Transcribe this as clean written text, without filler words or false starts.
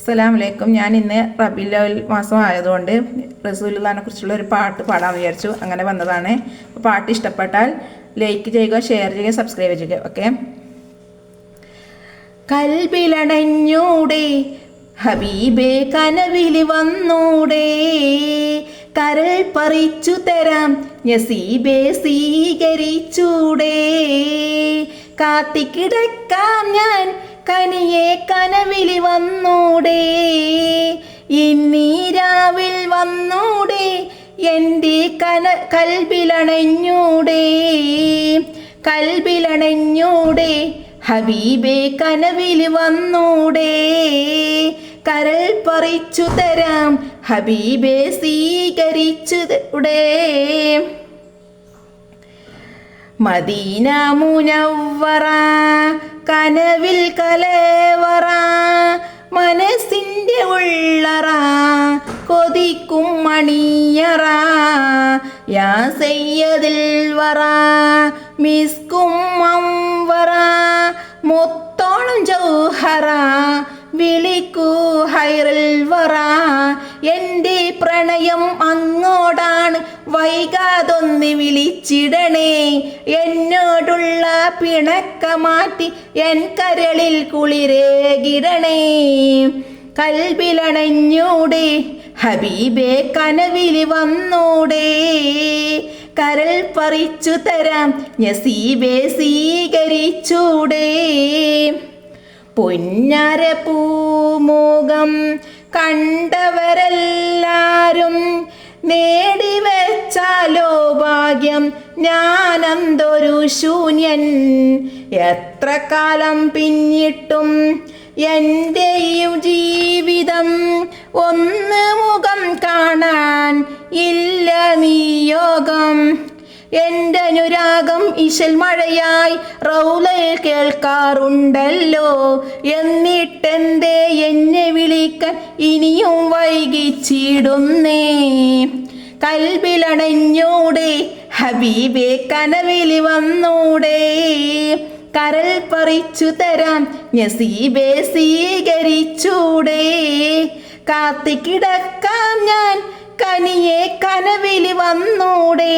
അസ്സലാമു അലൈക്കും. ഞാൻ ഇന്ന് റബീഉൽ അവ്വൽ മാസം ആയതുകൊണ്ട് റസൂലുള്ളാഹിനെ കുറിച്ചുള്ള ഒരു പാട്ട് പാടാമെന്ന് വിചാരിച്ചു. അങ്ങനെ വന്നതാണ്. പാട്ട് ഇഷ്ടപ്പെട്ടാൽ ലൈക്ക് ചെയ്യുക, ഷെയർ ചെയ്യുക, സബ്സ്ക്രൈബ് ചെയ്യുക. ഓക്കെ. കൽബിലണഞ്ഞൂടെ ഹബീബേ കനവിൽ വന്നൂടെ, കരൾ പറിച്ചു തരാം നസീബേ സ്വീകരിച്ചൂടെ, കാത്തിക്കിടക്കാം ഞാൻ കനിയെ കനവിൽ വന്നൂടെ, ഇന്നീരാവിൽ വന്നൂടെ എൻ്റെ കൽബിലണഞ്ഞൂടെ ഹബീബേ കനവിൽ വന്നൂടെ, കരൾ പറിച്ചു തരാം ഹബീബേ സ്വീകരിച്ചൂടെ. മദീന മുനവ്വറ കനവിൽ കലവറ, മനസ്സിൻ്റെ ഉള്ളറ കൊതിക്കും മണിയറ, യാ സയ്യദുൽ വറ മിസ്കും അംവറ, മുത്തോണം ജൗഹറ വിളിക്കൂ ഹൈറുൽ വറ, എൻ്റെ പ്രണയം അങ്ങോടാണ് വൈകാതൊന്ന് വിളിച്ചിടണേ, എന്നോടുള്ള പിണക്ക മാറ്റി എൻ കരളിൽ കുളിരേകിടണേ, കൽബിലണഞ്ഞൂടെ ഹബീബേ കനവിൽ വന്നൂടെ, കരൾ പറിച്ചു തരാം നസീബേ സ്വീകരിച്ചൂടെ. പൊന്നാര പൂമുഖം കണ്ടവരെല്ലാരും നേടിവെച്ചാലോ ഭാഗ്യം, ഞാനെന്തൊരു ശൂന്യൻ, എത്ര കാലം പിന്നിട്ടും എൻ്റെ ജീവിതം ഒന്ന് മുഖം കാണാൻ ഇല്ല നിയോഗം, എൻ്റെ അനുരാഗം ഇശൽ മഴയായി റൗലയിൽ കേൾക്കാറുണ്ടല്ലോ, എന്നിട്ടെന്തേ എന്നെ വിളിക്കാൻ ഇനിയും വൈകിച്ചിടുന്നേ, കൽബിലണഞ്ഞൂടെ ഹബീബേ കനവിൽ വന്നൂടെ, കരൾ പറിച്ചു തരാം നസീബേ സ്വീകരിച്ചൂടെ, കാത്തിക്കിടക്കാം ഞാൻ കനിയെ കനവിൽ വന്നൂടെ.